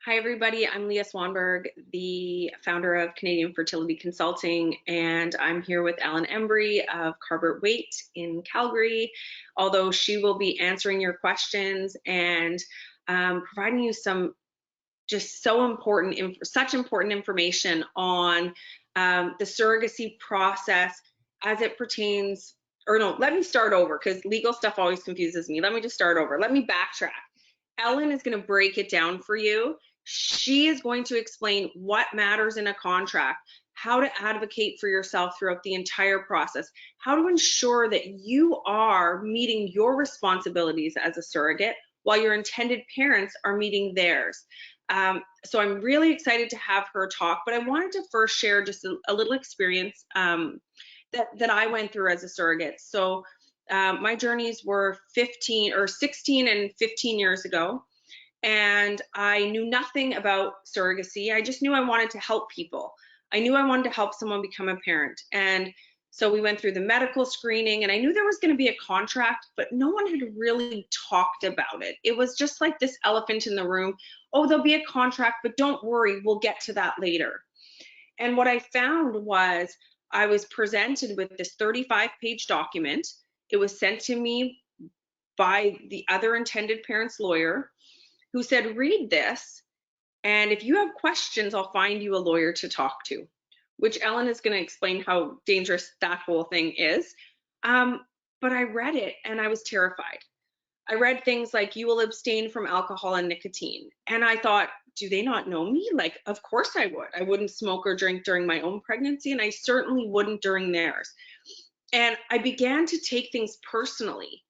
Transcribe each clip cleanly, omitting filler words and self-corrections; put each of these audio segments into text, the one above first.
Hi, everybody. I'm Leia Swanberg, the founder of Canadian Fertility Consulting, and I'm here with Ellen Embury of Carbert Waite in Calgary, although she will be answering your questions and providing you some just such important information on the surrogacy process as it pertains, or no, let me start over because legal stuff always confuses me. Let me just start over. Let me backtrack. Ellen is going to break it down for you. She is going to explain what matters in a contract, how to advocate for yourself throughout the entire process, how to ensure that you are meeting your responsibilities as a surrogate while your intended parents are meeting theirs. So I'm really excited to have her talk, but I wanted to first share just a little experience that I went through as a surrogate. So my journeys were 16 and 15 years ago, and I knew nothing about surrogacy. I just knew I wanted to help people. I knew I wanted to help someone become a parent. And so we went through the medical screening, and I knew there was going to be a contract, but no one had really talked about it. It was just like this elephant in the room. Oh, there'll be a contract, but don't worry, we'll get to that later. And what I found was I was presented with this 35-page document. It was sent to me by the other intended parent's lawyer, who said, read this, and if you have questions, I'll find you a lawyer to talk to, which Ellen is going to explain how dangerous that whole thing is. But I read it and I was terrified. I read things like, you will abstain from alcohol and nicotine. And I thought, do they not know me? Like, of course I would. I wouldn't smoke or drink during my own pregnancy, and I certainly wouldn't during theirs. And I began to take things personally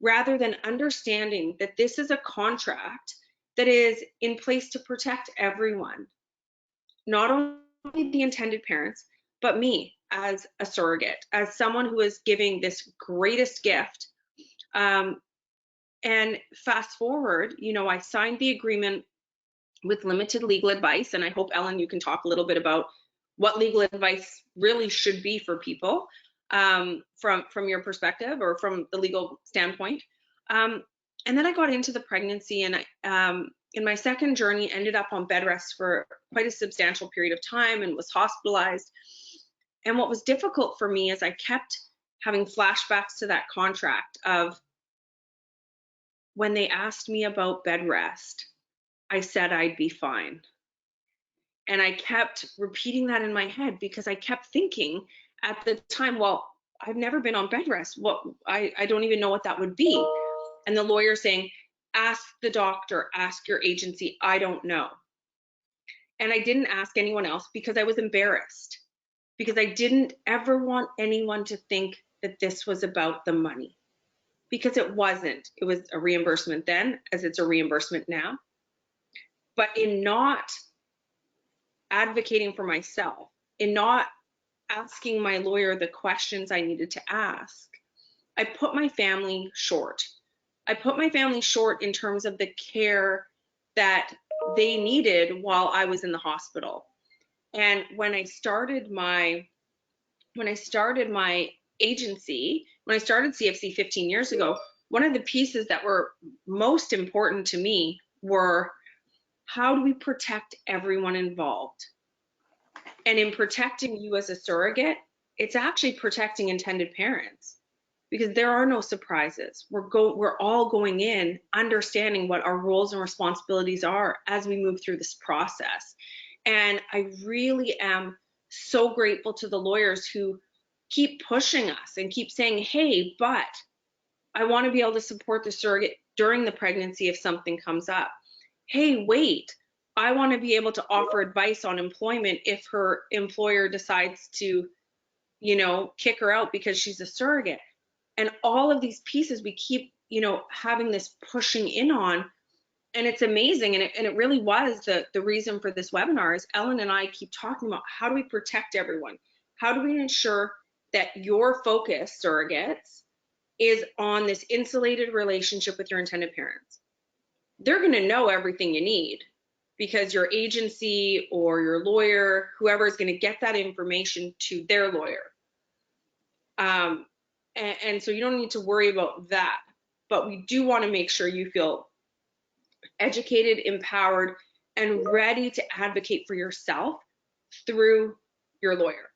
rather than understanding that this is a contract that is in place to protect everyone, not only the intended parents, but me as a surrogate, as someone who is giving this greatest gift. And fast forward, I signed the agreement with limited legal advice, and I hope, Ellen, you can talk a little bit about what legal advice really should be for people from your perspective or from the legal standpoint. And then I got into the pregnancy, and in my second journey, ended up on bed rest for quite a substantial period of time and was hospitalized. And what was difficult for me is I kept having flashbacks to that contract of when they asked me about bed rest, I said I'd be fine. And I kept repeating that in my head because I kept thinking at the time, well, I've never been on bed rest. I don't even know what that would be. And the lawyer saying, ask the doctor, ask your agency, I don't know. And I didn't ask anyone else because I was embarrassed, because I didn't ever want anyone to think that this was about the money, because it wasn't. It was a reimbursement then, as it's a reimbursement now. But in not advocating for myself, in not asking my lawyer the questions I needed to ask, I put my family short. I put my family short in terms of the care that they needed while I was in the hospital. And when I started my agency, when I started CFC 15 years ago, one of the pieces that were most important to me were, how do we protect everyone involved? And in protecting you as a surrogate, it's actually protecting intended parents, because there are no surprises. We're all going in understanding what our roles and responsibilities are as we move through this process. And I really am so grateful to the lawyers who keep pushing us and keep saying, hey, but I want to be able to support the surrogate during the pregnancy if something comes up. Hey, wait, I want to be able to offer advice on employment if her employer decides to, kick her out because she's a surrogate. And all of these pieces we keep, having this pushing in on, and it's amazing. And it really was the reason for this webinar is Ellen and I keep talking about, how do we protect everyone? How do we ensure that your focus, surrogates, is on this insulated relationship with your intended parents? They're going to know everything you need because your agency or your lawyer, whoever, is going to get that information to their lawyer. And so you don't need to worry about that. But we do want to make sure you feel educated, empowered, and ready to advocate for yourself through your lawyer.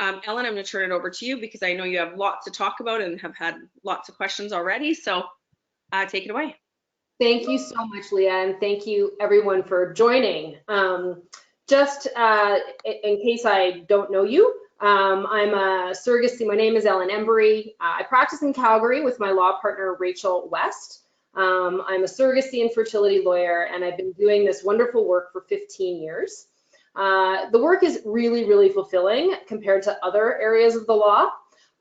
Ellen, I'm going to turn it over to you because I know you have lots to talk about and have had lots of questions already. So take it away. Thank you so much, Leia, and thank you everyone for joining. Just in case I don't know you, I'm a surrogacy. My name is Ellen Embury. I practice in Calgary with my law partner, Rachel West. I'm a surrogacy and fertility lawyer, and I've been doing this wonderful work for 15 years. The work is really, really fulfilling compared to other areas of the law.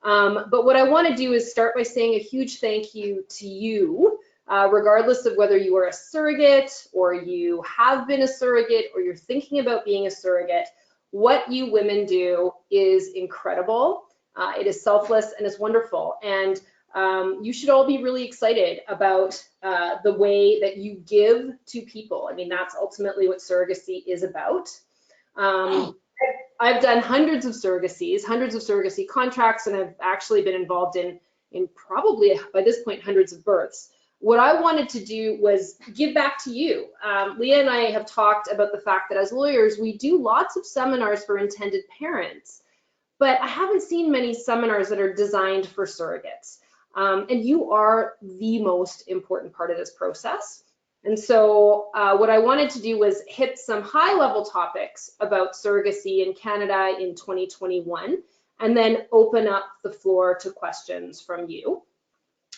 But what I want to do is start by saying a huge thank you to you, regardless of whether you are a surrogate or you have been a surrogate or you're thinking about being a surrogate. What you women do is incredible. It is selfless and it's wonderful. And you should all be really excited about the way that you give to people. I mean, that's ultimately what surrogacy is about. I've done hundreds of surrogacies, hundreds of surrogacy contracts, and I've actually been involved in probably, by this point, hundreds of births. What I wanted to do was give back to you. Leia and I have talked about the fact that as lawyers, we do lots of seminars for intended parents, but I haven't seen many seminars that are designed for surrogates. And you are the most important part of this process. And so what I wanted to do was hit some high-level topics about surrogacy in Canada in 2021, and then open up the floor to questions from you.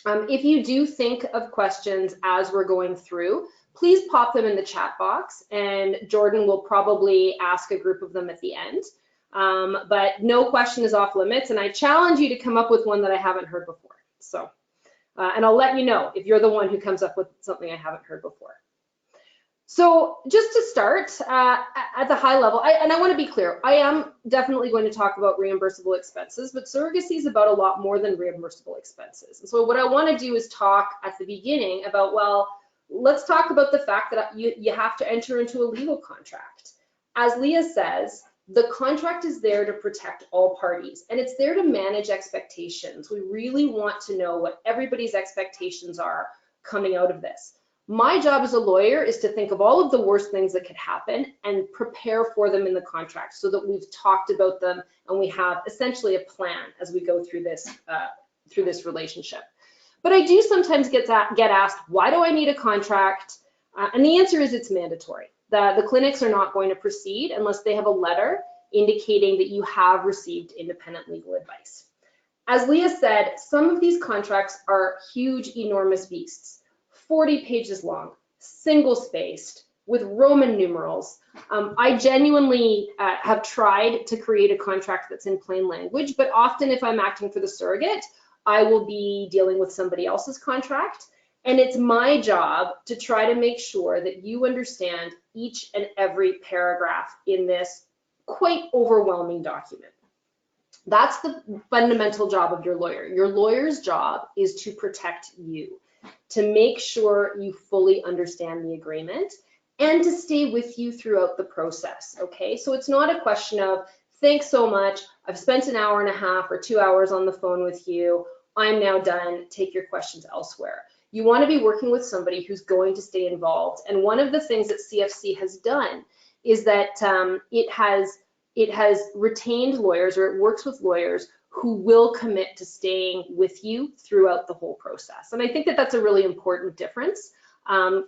If you do think of questions as we're going through, please pop them in the chat box, and Jordan will probably ask a group of them at the end. But no question is off limits, and I challenge you to come up with one that I haven't heard before. So. And I'll let you know if you're the one who comes up with something I haven't heard before. So just to start at the high level, and I want to be clear, I am definitely going to talk about reimbursable expenses, but surrogacy is about a lot more than reimbursable expenses. And so what I want to do is talk at the beginning about, well, let's talk about the fact that you have to enter into a legal contract. As Leia says, the contract is there to protect all parties, and it's there to manage expectations. We really want to know what everybody's expectations are coming out of this. My job as a lawyer is to think of all of the worst things that could happen and prepare for them in the contract so that we've talked about them and we have essentially a plan as we go through this relationship. But I do sometimes get asked, why do I need a contract? And the answer is it's mandatory. The clinics are not going to proceed unless they have a letter indicating that you have received independent legal advice. As Leia said, some of these contracts are huge, enormous beasts, 40 pages long, single-spaced, with Roman numerals. I genuinely have tried to create a contract that's in plain language, but often if I'm acting for the surrogate, I will be dealing with somebody else's contract. And it's my job to try to make sure that you understand each and every paragraph in this quite overwhelming document. That's the fundamental job of your lawyer. Your lawyer's job is to protect you, to make sure you fully understand the agreement, and to stay with you throughout the process, okay? So it's not a question of, thanks so much, I've spent an hour and a half or 2 hours on the phone with you, I'm now done, take your questions elsewhere. You want to be working with somebody who's going to stay involved. And one of the things that CFC has done is that it has retained lawyers, or it works with lawyers who will commit to staying with you throughout the whole process. And I think that that's a really important difference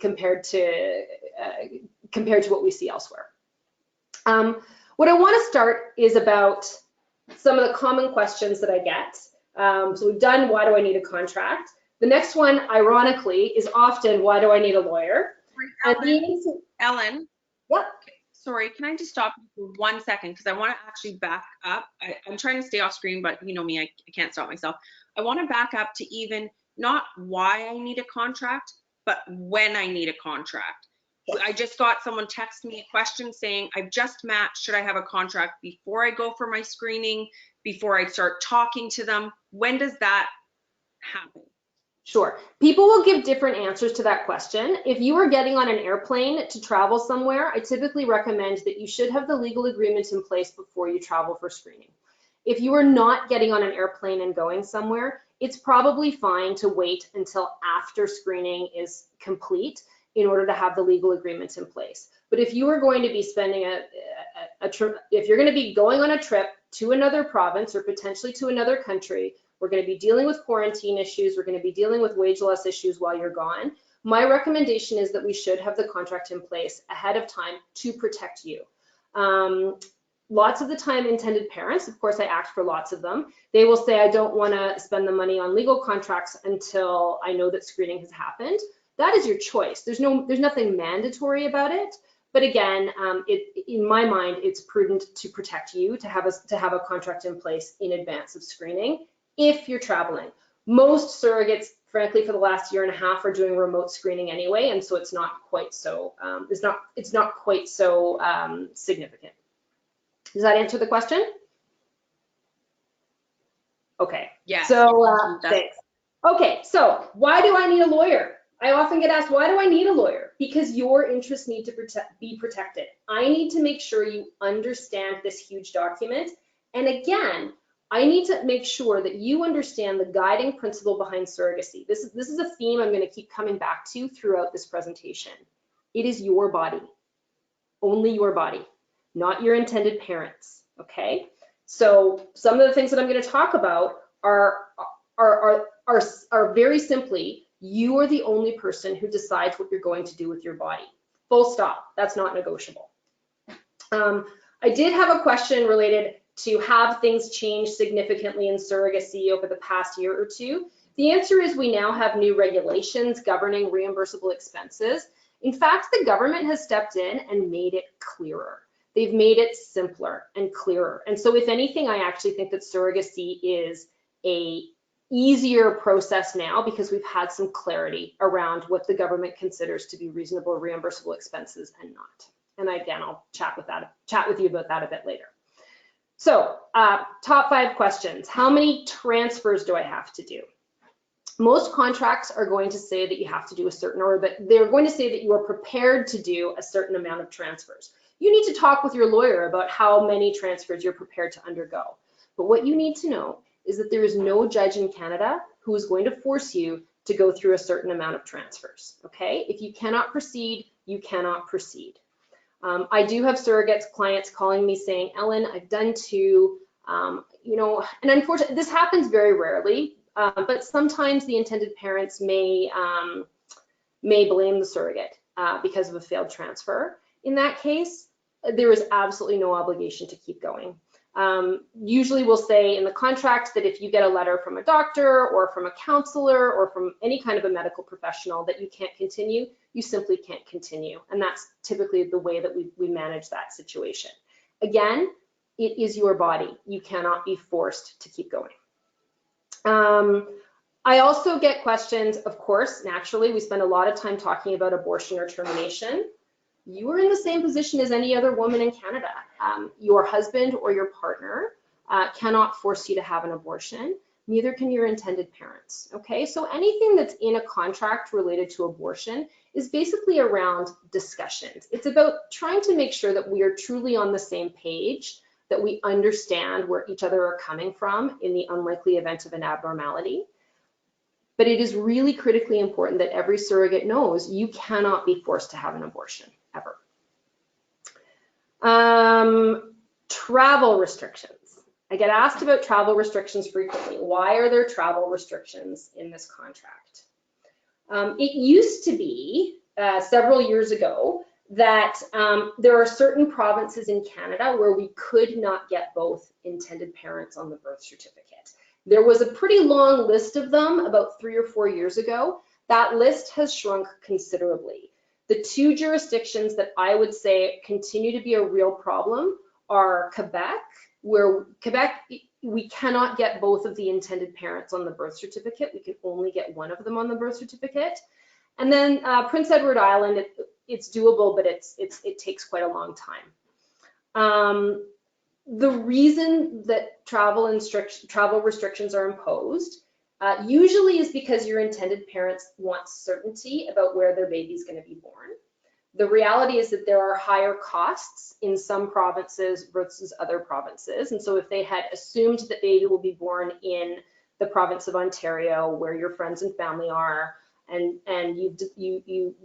compared to what we see elsewhere. What I want to start is about some of the common questions that I get. So we've done, why do I need a contract? The next one, ironically, is often, why do I need a lawyer? Ellen? Yep. Okay. Sorry, can I just stop you for 1 second? Because I want to actually back up. I'm trying to stay off screen, but you know me, I can't stop myself. I want to back up to even not why I need a contract, but when I need a contract. Yes. I just got someone text me a question saying, I've just matched, should I have a contract before I go for my screening, before I start talking to them? When does that happen? Sure. People will give different answers to that question. If you are getting on an airplane to travel somewhere, I typically recommend that you should have the legal agreement in place before you travel for screening. If you are not getting on an airplane and going somewhere, it's probably fine to wait until after screening is complete in order to have the legal agreements in place. But if you are going to be spending a trip, if you're going to be going on a trip to another province or potentially to another country, we're going to be dealing with quarantine issues, we're going to be dealing with wage loss issues while you're gone. My recommendation is that we should have the contract in place ahead of time to protect you. Lots of the time, intended parents, of course I act for lots of them, they will say, I don't want to spend the money on legal contracts until I know that screening has happened. That is your choice. There's nothing mandatory about it. But again, in my mind, it's prudent to protect you to have a contract in place in advance of screening if you're traveling. Most surrogates, frankly, for the last year and a half are doing remote screening anyway, and so it's not quite so significant. Does that answer the question? Okay. Yes. So thanks. Okay, so why do I need a lawyer? I often get asked, why do I need a lawyer? Because your interests need to be protected. I need to make sure you understand this huge document. And again, I need to make sure that you understand the guiding principle behind surrogacy. This is a theme I'm going to keep coming back to throughout this presentation. It is your body, only your body, not your intended parents, okay? So some of the things that I'm going to talk about are very simply, you are the only person who decides what you're going to do with your body. Full stop. That's not negotiable. I did have a question related to have things changed significantly in surrogacy over the past year or two. The answer is we now have new regulations governing reimbursable expenses. In fact, the government has stepped in and made it clearer. They've made it simpler and clearer. And so if anything, I actually think that surrogacy is a easier process now because we've had some clarity around what the government considers to be reasonable reimbursable expenses and not. And again, I'll chat with you about that a bit later. So top 5 questions. How many transfers do I have to do? Most contracts are going to say that you have to do a certain, or that they're going to say that you are prepared to do a certain amount of transfers. You need to talk with your lawyer about how many transfers you're prepared to undergo. But what you need to know is that there is no judge in Canada who is going to force you to go through a certain amount of transfers, okay? If you cannot proceed, you cannot proceed. I do have surrogates clients calling me saying, Ellen, I've done 2, you know, and unfortunately, this happens very rarely, but sometimes the intended parents may blame the surrogate because of a failed transfer. In that case, there is absolutely no obligation to keep going. Usually we'll say in the contract that if you get a letter from a doctor or from a counselor or from any kind of a medical professional that you can't continue, you simply can't continue. And that's typically the way that we manage that situation. Again, it is your body. You cannot be forced to keep going. I also get questions, of course, naturally, we spend a lot of time talking about abortion or termination. You are in the same position as any other woman in Canada. Your husband or your partner cannot force you to have an abortion. Neither can your intended parents, okay? So anything that's in a contract related to abortion is basically around discussions. It's about trying to make sure that we are truly on the same page, that we understand where each other are coming from in the unlikely event of an abnormality. But it is really critically important that every surrogate knows you cannot be forced to have an abortion, ever. Travel restrictions. I get asked about travel restrictions frequently. Why are there travel restrictions in this contract? It used to be, several years ago, that there are certain provinces in Canada where we could not get both intended parents on the birth certificate. There was a pretty long list of them about 3 or 4 years ago. That list has shrunk considerably. The 2 jurisdictions that I would say continue to be a real problem are Quebec, where we cannot get both of the intended parents on the birth certificate. We can only get one of them on the birth certificate. And then Prince Edward Island, it's doable, but it takes quite a long time. The reason that travel restrictions are imposed usually is because your intended parents want certainty about where their baby is going to be born. The reality is that there are higher costs in some provinces versus other provinces. And so if they had assumed that baby will be born in the province of Ontario, where your friends and family are, and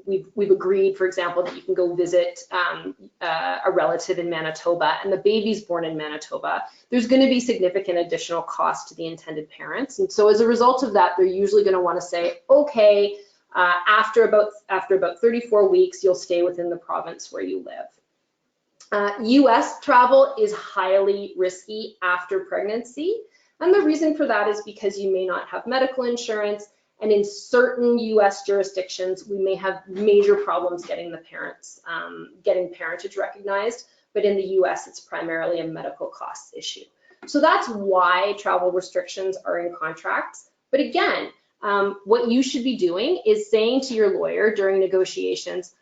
we've agreed, for example, that you can go visit a relative in Manitoba, and the baby's born in Manitoba, there's going to be significant additional cost to the intended parents. And so as a result of that, they're usually going to want to say, okay, after about 34 weeks, you'll stay within the province where you live. US travel is highly risky after pregnancy. And the reason for that is because you may not have medical insurance. And in certain US jurisdictions, we may have major problems getting the parents, getting parentage recognized. But in the US, it's primarily a medical costs issue. So that's why travel restrictions are in contracts. But again, what you should be doing is saying to your lawyer during negotiations,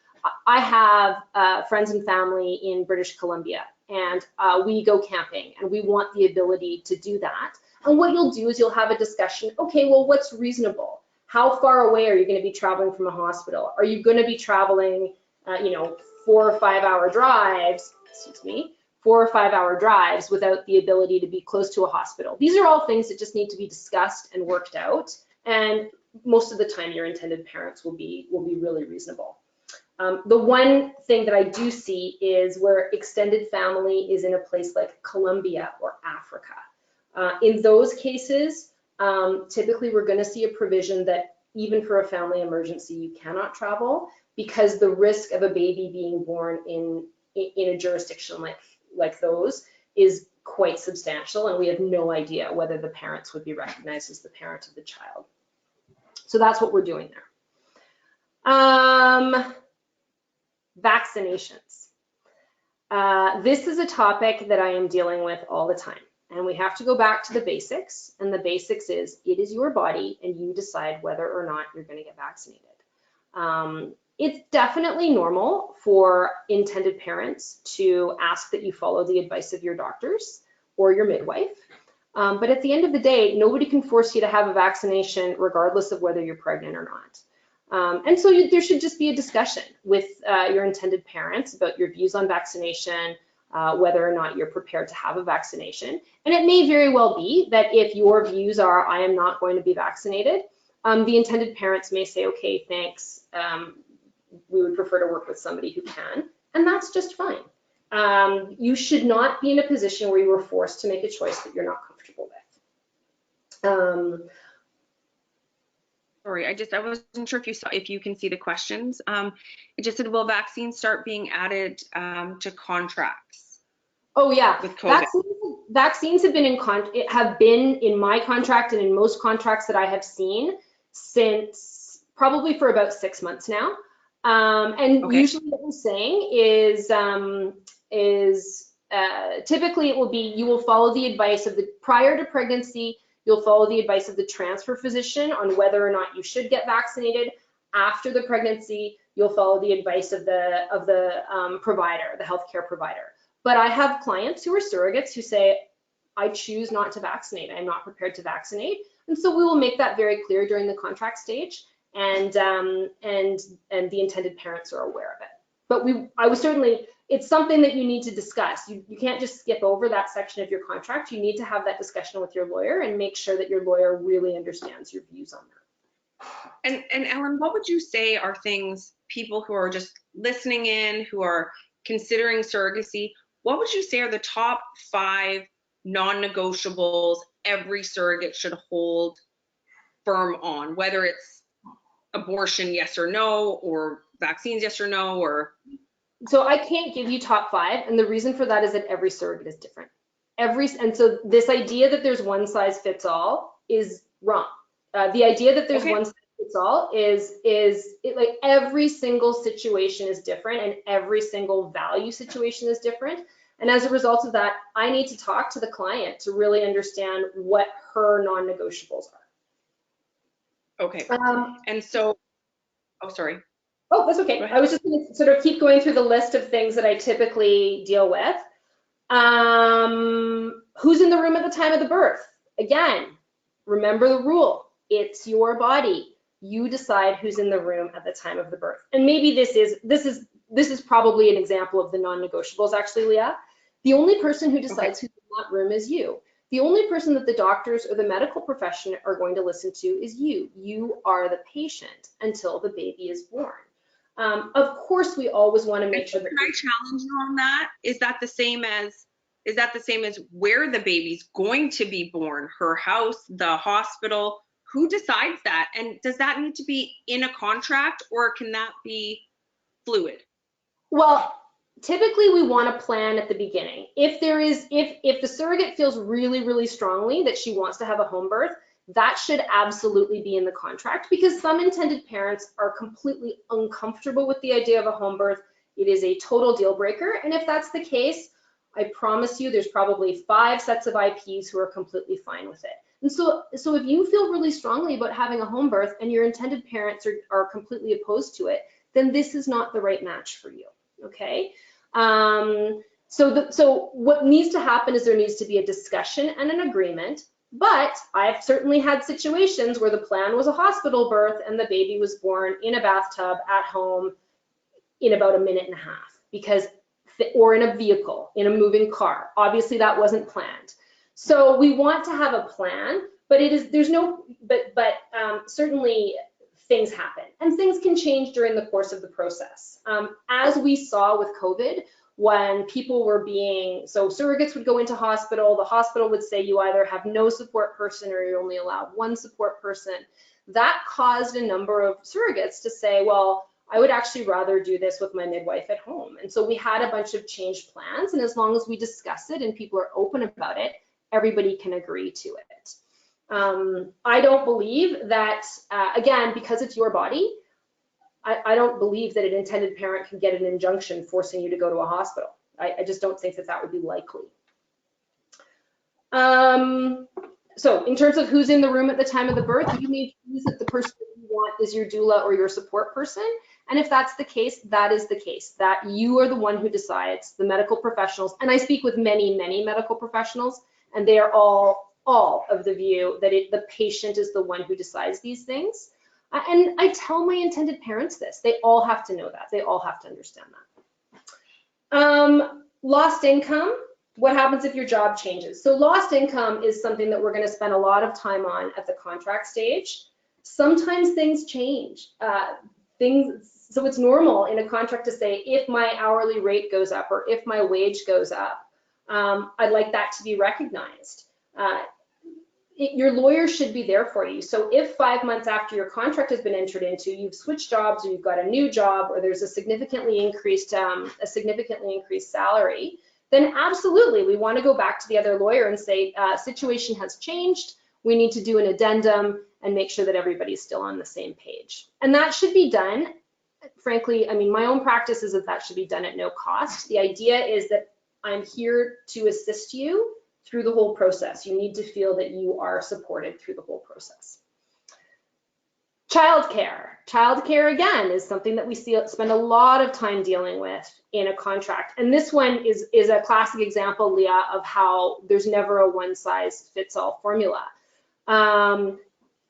I have friends and family in British Columbia, and we go camping, and we want the ability to do that. And what you'll do is you'll have a discussion, okay, well, what's reasonable? How far away are you going to be traveling from a hospital? Are you going to be traveling, 4 or 5 hour drives, 4 or 5 hour drives without the ability to be close to a hospital? These are all things that just need to be discussed and worked out. And most of the time, your intended parents will be really reasonable. The one thing that I do see is where extended family is in a place like Colombia or Africa. In those cases, typically we're going to see a provision that even for a family emergency, you cannot travel, because the risk of a baby being born in a jurisdiction like those is quite substantial, and we have no idea whether the parents would be recognized as the parent of the child. So that's what we're doing there. Vaccinations. This is a topic that I am dealing with all the time. And we have to go back to the basics. And the basics is, it is your body, and you decide whether or not you're going to get vaccinated. It's definitely normal for intended parents to ask that you follow the advice of your doctors or your midwife. But at the end of the day, nobody can force you to have a vaccination regardless of whether you're pregnant or not. And so there should just be a discussion with your intended parents about your views on vaccination, whether or not you're prepared to have a vaccination. And it may very well be that if your views are, I am not going to be vaccinated, the intended parents may say, okay, thanks, we would prefer to work with somebody who can, and that's just fine. You should not be in a position where you were forced to make a choice that you're not comfortable with. Sorry, I wasn't sure if you can see the questions. It just said, will vaccines start being added to contracts? Oh yeah, with COVID? Vaccines have been in my contract and in most contracts that I have seen since probably for about 6 months now. And okay. Usually what we're saying is typically it will be, you will follow the advice of prior to pregnancy, you'll follow the advice of the transfer physician on whether or not you should get vaccinated. After the pregnancy, you'll follow the advice of the provider, the healthcare provider. But I have clients who are surrogates who say, I choose not to vaccinate. I'm not prepared to vaccinate. And so we will make that very clear during the contract stage, and the intended parents are aware of it. But it's something that you need to discuss. You can't just skip over that section of your contract. You need to have that discussion with your lawyer and make sure that your lawyer really understands your views on that. And Ellen, what would you say are things, people who are just listening in, who are considering surrogacy, what would you say are the top 5 non-negotiables every surrogate should hold firm on, whether it's abortion, yes or no, or vaccines, yes or no, or? So I can't give you top 5, and the reason for that is that every surrogate is different. And so this idea that there's one size fits all is wrong. The idea that there's one size fits all is like every single situation is different, and every single value situation is different. And as a result of that, I need to talk to the client to really understand what her non-negotiables are. Okay. And so, oh, sorry. Oh, that's okay. I was just going to sort of keep going through the list of things that I typically deal with. Who's in the room at the time of the birth? Again, remember the rule. It's your body. You decide who's in the room at the time of the birth. And maybe this is probably an example of the non-negotiables, actually, Leah. The only person who decides who's in that room is you. The only person that the doctors or the medical profession are going to listen to is you. You are the patient until the baby is born. Of course, we always want to make sure that. Can I challenge you on that? Is that the same as where the baby's going to be born? Her house, the hospital? Who decides that? And does that need to be in a contract, or can that be fluid? Well, typically we want a plan at the beginning. If the surrogate feels really, really strongly that she wants to have a home birth, that should absolutely be in the contract, because some intended parents are completely uncomfortable with the idea of a home birth. It is a total deal breaker. And if that's the case, I promise you there's probably 5 sets of IPs who are completely fine with it. And so if you feel really strongly about having a home birth and your intended parents are completely opposed to it, then this is not the right match for you, okay? So what needs to happen is there needs to be a discussion and an agreement. But I've certainly had situations where the plan was a hospital birth and the baby was born in a bathtub at home in about a minute and a half, or in a vehicle, in a moving car. Obviously that wasn't planned. So we want to have a plan, but certainly things happen and things can change during the course of the process. As we saw with COVID, when people were so surrogates would go into hospital, the hospital would say you either have no support person or you're only allowed 1 support person. That caused a number of surrogates to say, well, I would actually rather do this with my midwife at home. And so we had a bunch of changed plans, and as long as we discuss it and people are open about it, everybody can agree to it. I don't believe that, again, because it's your body, I don't believe that an intended parent can get an injunction forcing you to go to a hospital. I just don't think that would be likely. So in terms of who's in the room at the time of the birth, you need to use that the person that you want is your doula or your support person. And if that's the case, that is the case, that you are the one who decides. The medical professionals, and I speak with many, many medical professionals, and they are all of the view that the patient is the one who decides these things. And I tell my intended parents this. They all have to know that. They all have to understand that. Lost income. What happens if your job changes? So lost income is something that we're going to spend a lot of time on at the contract stage. Sometimes things change. So it's normal in a contract to say, if my hourly rate goes up or if my wage goes up, I'd like that to be recognized. Your lawyer should be there for you. So if 5 months after your contract has been entered into, you've switched jobs or you've got a new job or there's a significantly increased salary, then absolutely we want to go back to the other lawyer and say, situation has changed. We need to do an addendum and make sure that everybody's still on the same page. And that should be done. Frankly, I mean, my own practice is that should be done at no cost. The idea is that I'm here to assist you through the whole process. You need to feel that you are supported through the whole process. Childcare. Childcare, again, is something that we spend a lot of time dealing with in a contract. And this one is a classic example, Leah, of how there's never a one-size-fits-all formula.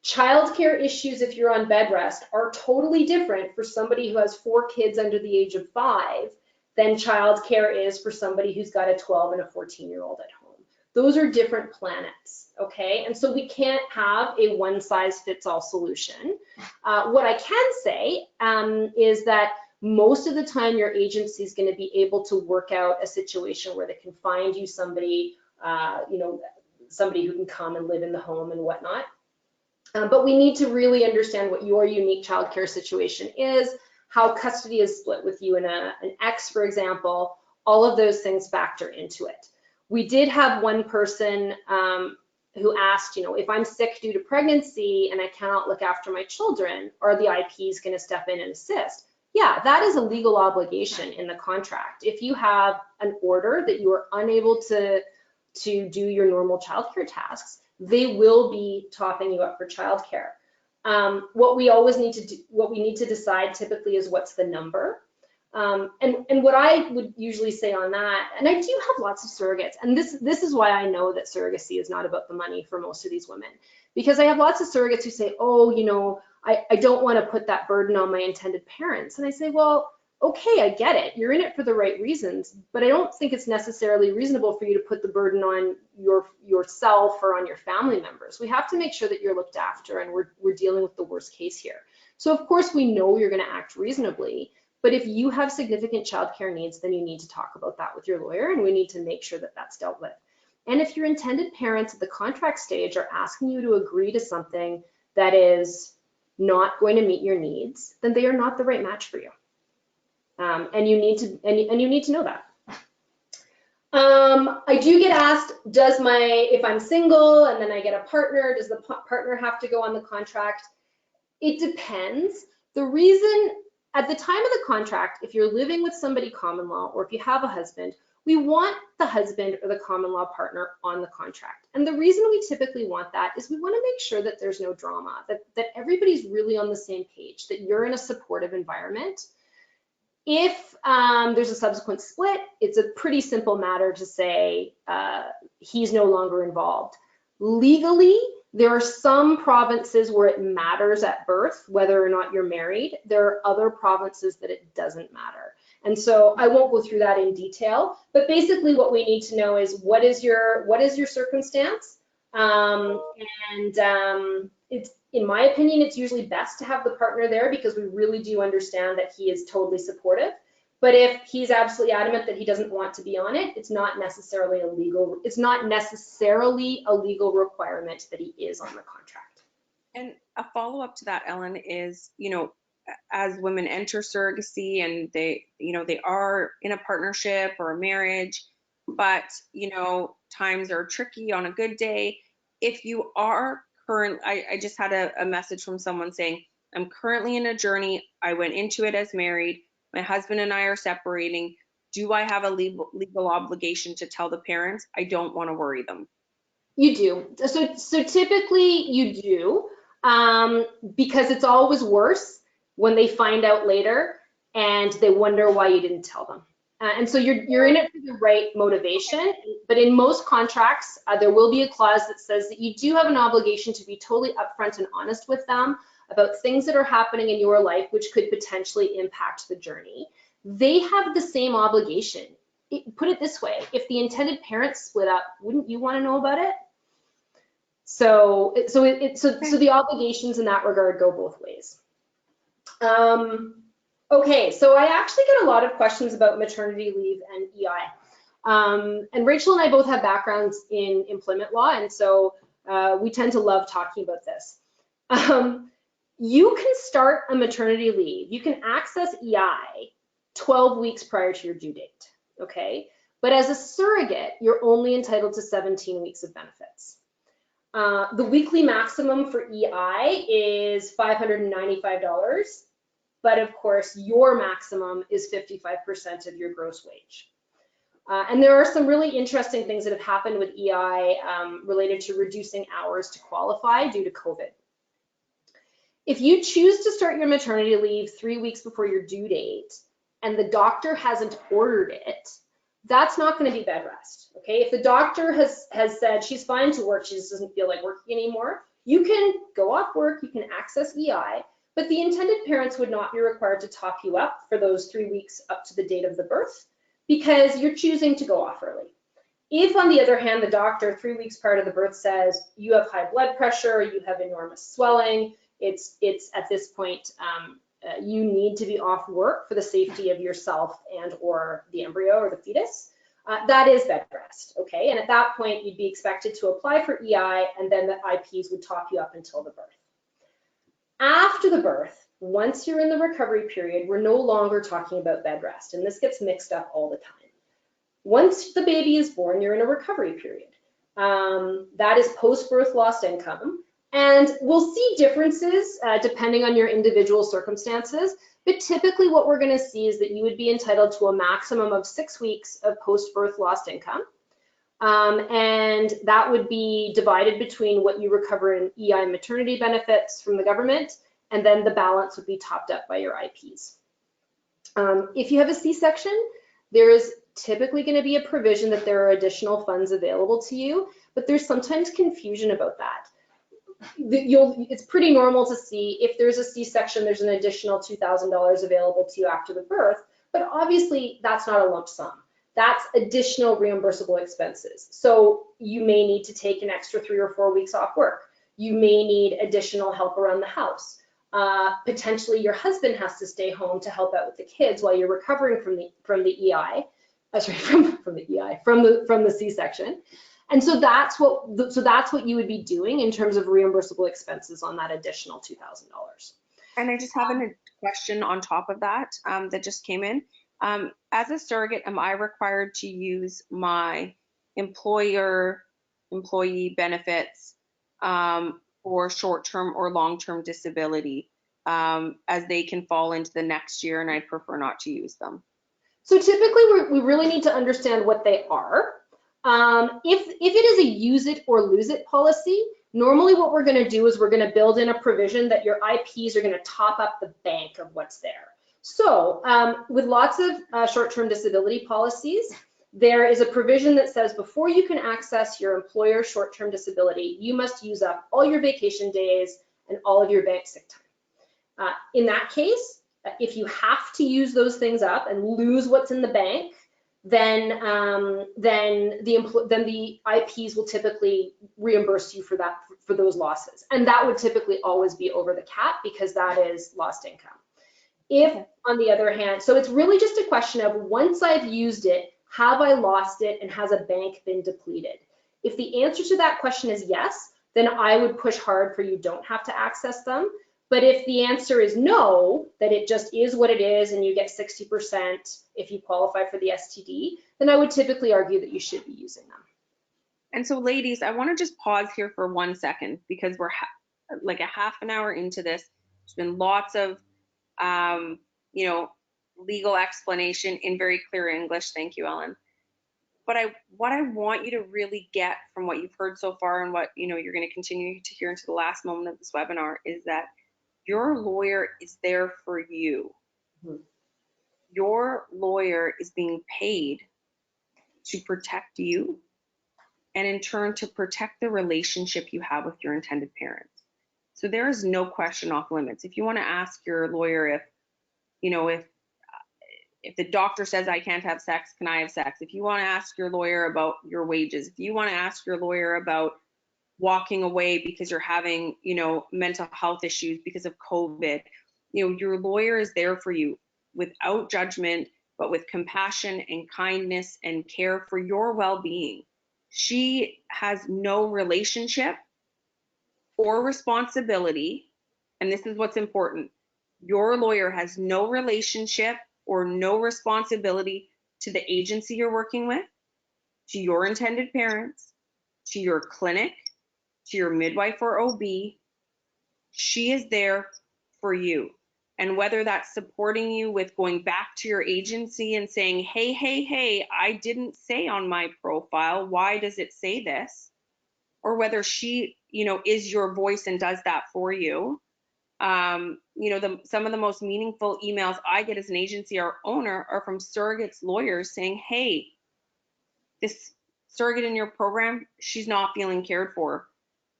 Childcare issues, if you're on bed rest, are totally different for somebody who has 4 kids under the age of 5 than childcare is for somebody who's got a 12 and a 14-year-old at home. Those are different planets, okay? And so we can't have a one-size-fits-all solution. What I can say is that most of the time your agency is going to be able to work out a situation where they can find you somebody, somebody who can come and live in the home and whatnot. But we need to really understand what your unique childcare situation is, how custody is split with you and an ex, for example. All of those things factor into it. We did have one person who asked, if I'm sick due to pregnancy and I cannot look after my children, are the IPs going to step in and assist? Yeah, that is a legal obligation in the contract. If you have an order that you are unable to do your normal childcare tasks, they will be topping you up for childcare. What we need to decide typically is what's the number. And what I would usually say on that, and I do have lots of surrogates, and this is why I know that surrogacy is not about the money for most of these women, because I have lots of surrogates who say, oh, I don't want to put that burden on my intended parents. And I say, well, okay, I get it. You're in it for the right reasons, but I don't think it's necessarily reasonable for you to put the burden on yourself or on your family members. We have to make sure that you're looked after, and we're dealing with the worst case here. So of course we know you're going to act reasonably, but if you have significant childcare needs, then you need to talk about that with your lawyer, and we need to make sure that that's dealt with. And if your intended parents at the contract stage are asking you to agree to something that is not going to meet your needs, then they are not the right match for you. And you need to know that. I do get asked, if I'm single and then I get a partner, does the partner have to go on the contract? It depends. The reason, at the time of the contract, if you're living with somebody common law, or if you have a husband, we want the husband or the common law partner on the contract. And the reason we typically want that is we want to make sure that there's no drama, that everybody's really on the same page, that you're in a supportive environment. If there's a subsequent split, it's a pretty simple matter to say he's no longer involved. Legally, there are some provinces where it matters at birth whether or not you're married. There are other provinces that it doesn't matter. And so I won't go through that in detail, but basically what we need to know is what is your circumstance? It's, in my opinion, it's usually best to have the partner there because we really do understand that he is totally supportive. But if he's absolutely adamant that he doesn't want to be on it, it's not necessarily a legal requirement that he is on the contract. And a follow-up to that, Ellen, is, as women enter surrogacy and they are in a partnership or a marriage, but, times are tricky on a good day. If you are I just had a message from someone saying, I'm currently in a journey. I went into it as married. My husband and I are separating. Do I have a legal obligation to tell the parents? I don't want to worry them. You do. So typically you do, because it's always worse when they find out later and they wonder why you didn't tell them. And so you're in it for the right motivation, but in most contracts, there will be a clause that says that you do have an obligation to be totally upfront and honest with them about things that are happening in your life which could potentially impact the journey. They have the same obligation. Put it this way, if the intended parents split up, wouldn't you want to know about it? So the obligations in that regard go both ways. Okay, so I actually get a lot of questions about maternity leave and EI. And Rachel and I both have backgrounds in employment law, and so we tend to love talking about this. You can start a maternity leave. You can access EI 12 weeks prior to your due date, okay? But as a surrogate, you're only entitled to 17 weeks of benefits. The weekly maximum for EI is $595. But of course, your maximum is 55% of your gross wage. And there are some really interesting things that have happened with EI related to reducing hours to qualify due to COVID. If you choose to start your maternity leave 3 weeks before your due date and the doctor hasn't ordered it, that's not going to be bed rest, okay? If the doctor has said she's fine to work, she just doesn't feel like working anymore, you can go off work, you can access EI, but the intended parents would not be required to top you up for those 3 weeks up to the date of the birth because you're choosing to go off early. If, on the other hand, the doctor 3 weeks prior to the birth says you have high blood pressure, you have enormous swelling, it's at this point you need to be off work for the safety of yourself and or the embryo or the fetus, that is bed rest, okay? And at that point, you'd be expected to apply for EI, and then the IPs would top you up until the birth. After the birth, once you're in the recovery period, we're no longer talking about bed rest, and this gets mixed up all the time. Once the baby is born, you're in a recovery period. That is post-birth lost income, and we'll see differences depending on your individual circumstances, but typically what we're going to see is that you would be entitled to a maximum of 6 weeks of post-birth lost income, and that would be divided between what you recover in EI maternity benefits from the government, and then the balance would be topped up by your IPs. If you have a C-section, there is typically going to be a provision that there are additional funds available to you, but there's sometimes confusion about that. It's pretty normal to see if there's a C-section, there's an additional $2,000 available to you after the birth. But obviously that's not a lump sum. That's additional reimbursable expenses. So you may need to take an extra 3 or 4 weeks off work. You may need additional help around the house. Potentially your husband has to stay home to help out with the kids while you're recovering from the EI, from the C-section. And so that's what you would be doing in terms of reimbursable expenses on that additional $2,000. And I just have a question on top of that that just came in. As a surrogate, am I required to use my employee benefits for short-term or long-term disability, as they can fall into the next year and I'd prefer not to use them? So typically we really need to understand what they are. If it is a use it or lose it policy, normally what we're going to do is we're going to build in a provision that your IPs are going to top up the bank of what's there. So with lots of short-term disability policies, there is a provision that says before you can access your employer's short-term disability, you must use up all your vacation days and all of your bank sick time. In that case, if you have to use those things up and lose what's in the bank, then the IPs will typically reimburse you for those losses, and that would typically always be over the cap because that is lost income. If, on the other hand, so it's really just a question of once I've used it, have I lost it, and has a bank been depleted? If the answer to that question is yes, then I would push hard for you don't have to access them. But if the answer is no, that it just is what it is and you get 60% if you qualify for the STD, then I would typically argue that you should be using them. And so ladies, I want to just pause here for 1 second because we're like a half an hour into this. There's been lots of, legal explanation in very clear English. Thank you, Ellen. But what I want you to really get from what you've heard so far and what, you're going to continue to hear into the last moment of this webinar is that your lawyer is there for you. Mm-hmm. Your lawyer is being paid to protect you and in turn to protect the relationship you have with your intended parents. So there is no question off limits. If you want to ask your lawyer if the doctor says I can't have sex, can I have sex? If you want to ask your lawyer about your wages, if you want to ask your lawyer about walking away because you're having, mental health issues because of COVID, your lawyer is there for you without judgment, but with compassion and kindness and care for your well-being. She has no relationship or responsibility, and this is what's important. Your lawyer has no relationship or no responsibility to the agency you're working with, to your intended parents, to your clinic, to your midwife or OB. She is there for you. And whether that's supporting you with going back to your agency and saying, hey, I didn't say on my profile, why does it say this? Or whether she, is your voice and does that for you. Some of the most meaningful emails I get as an agency or owner are from surrogates lawyers saying, hey, this surrogate in your program, she's not feeling cared for.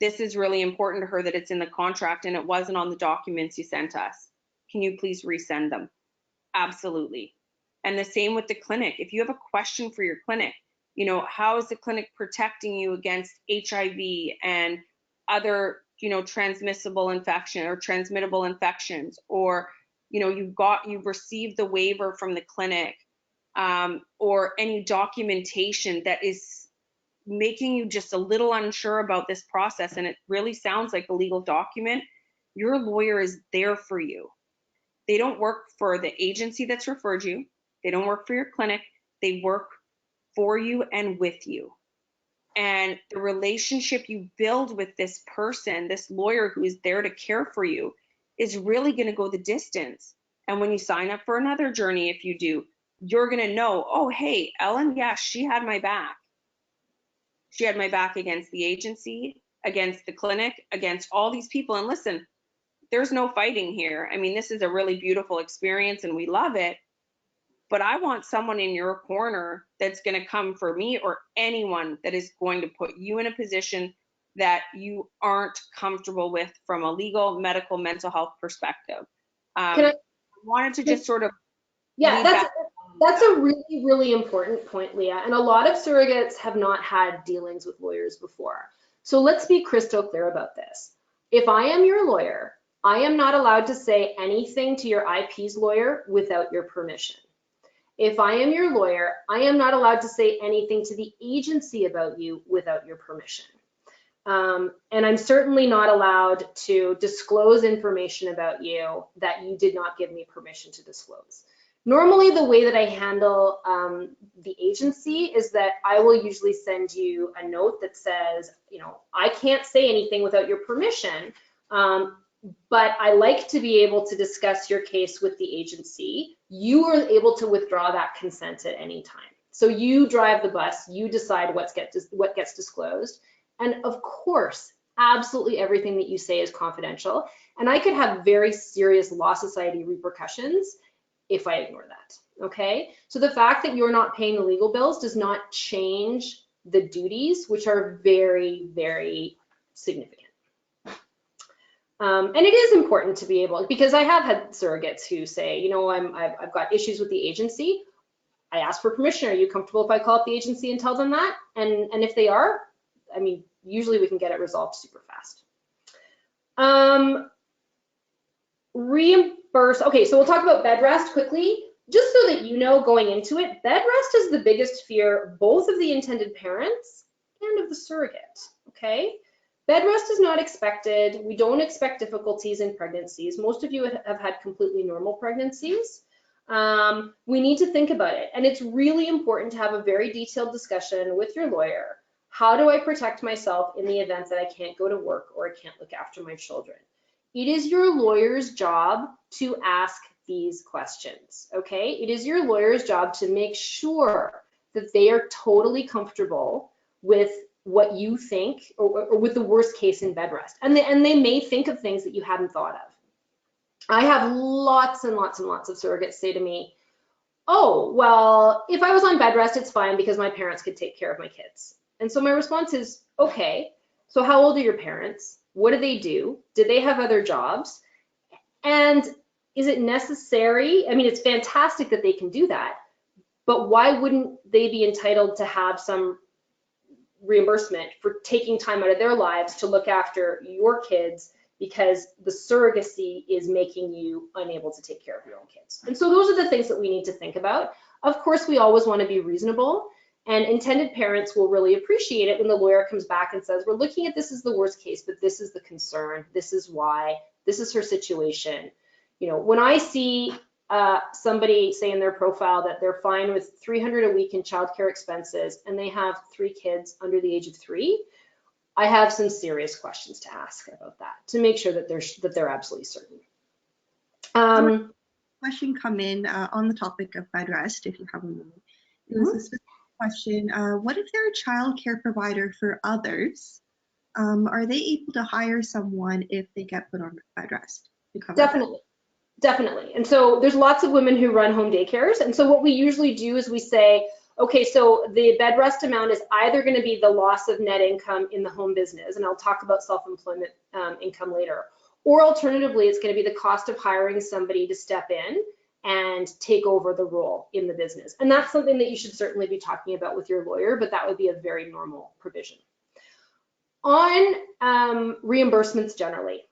This is really important to her that it's in the contract and it wasn't on the documents you sent us. Can you please resend them? Absolutely. And the same with the clinic. If you have a question for your clinic, how is the clinic protecting you against HIV and other, transmissible infection or transmittable infections, or, you've received the waiver from the clinic, or any documentation that is making you just a little unsure about this process and it really sounds like a legal document, your lawyer is there for you. They don't work for the agency that's referred you. They don't work for your clinic. They work for you and with you. And the relationship you build with this person, this lawyer who is there to care for you, is really going to go the distance. And when you sign up for another journey, if you do, you're going to know, oh, hey, Ellen, yeah, she had my back. She had my back against the agency, against the clinic, against all these people. And listen, there's no fighting here. I mean, this is a really beautiful experience and we love it. But I want someone in your corner that's going to come for me or anyone that is going to put you in a position that you aren't comfortable with from a legal, medical, mental health perspective. I wanted to just sort of yeah, That's a really, really important point, Leah. And a lot of surrogates have not had dealings with lawyers before. So let's be crystal clear about this. If I am your lawyer, I am not allowed to say anything to your IP's lawyer without your permission. If I am your lawyer, I am not allowed to say anything to the agency about you without your permission. And I'm certainly not allowed to disclose information about you that you did not give me permission to disclose. Normally, the way that I handle the agency is that I will usually send you a note that says, you know, I can't say anything without your permission, but I like to be able to discuss your case with the agency. You are able to withdraw that consent at any time. So you drive the bus, you decide what gets disclosed. And of course, absolutely everything that you say is confidential. And I could have very serious law society repercussions if I ignore that, okay? So the fact that you're not paying the legal bills does not change the duties, which are very, very significant. And it is important to be able, because I have had surrogates who say, you know, I've got issues with the agency. I ask for permission. Are you comfortable if I call up the agency and tell them that? And if they are, I mean, usually we can get it resolved super fast. Okay, so we'll talk about bed rest quickly. Just so that you know going into it, bed rest is the biggest fear both of the intended parents and of the surrogate, okay? Bed rest is not expected. We don't expect difficulties in pregnancies. Most of you have had completely normal pregnancies. We need to think about it, and it's really important to have a very detailed discussion with your lawyer. How do I protect myself in the event that I can't go to work or I can't look after my children? It is your lawyer's job to ask these questions, okay? It is your lawyer's job to make sure that they are totally comfortable with what you think or with the worst case in bed rest. And they may think of things that you hadn't thought of. I have lots and lots and lots of surrogates say to me, oh, well, if I was on bed rest, it's fine because my parents could take care of my kids. And so my response is, okay, so how old are your parents? What do they do? Did they have other jobs? And is it necessary? I mean, it's fantastic that they can do that, but why wouldn't they be entitled to have some reimbursement for taking time out of their lives to look after your kids because the surrogacy is making you unable to take care of your own kids? And so those are the things that we need to think about. Of course, we always want to be reasonable, and intended parents will really appreciate it when the lawyer comes back and says, we're looking at this as the worst case, but this is the concern, this is why, this is her situation. You know, when I see somebody say in their profile that they're fine with $300 a week in childcare expenses and they have 3 kids under the age of 3, I have some serious questions to ask about that to make sure that they're absolutely certain. Question come in on the topic of bed rest, if you have a moment. It was a specific question. What if they're a child care provider for others? Are they able to hire someone if they get put on bed rest? Definitely. And so there's lots of women who run home daycares. And so what we usually do is we say, okay, so the bed rest amount is either going to be the loss of net income in the home business, and I'll talk about self-employment income later, or alternatively, it's going to be the cost of hiring somebody to step in and take over the role in the business. And that's something that you should certainly be talking about with your lawyer, but that would be a very normal provision. On reimbursements generally,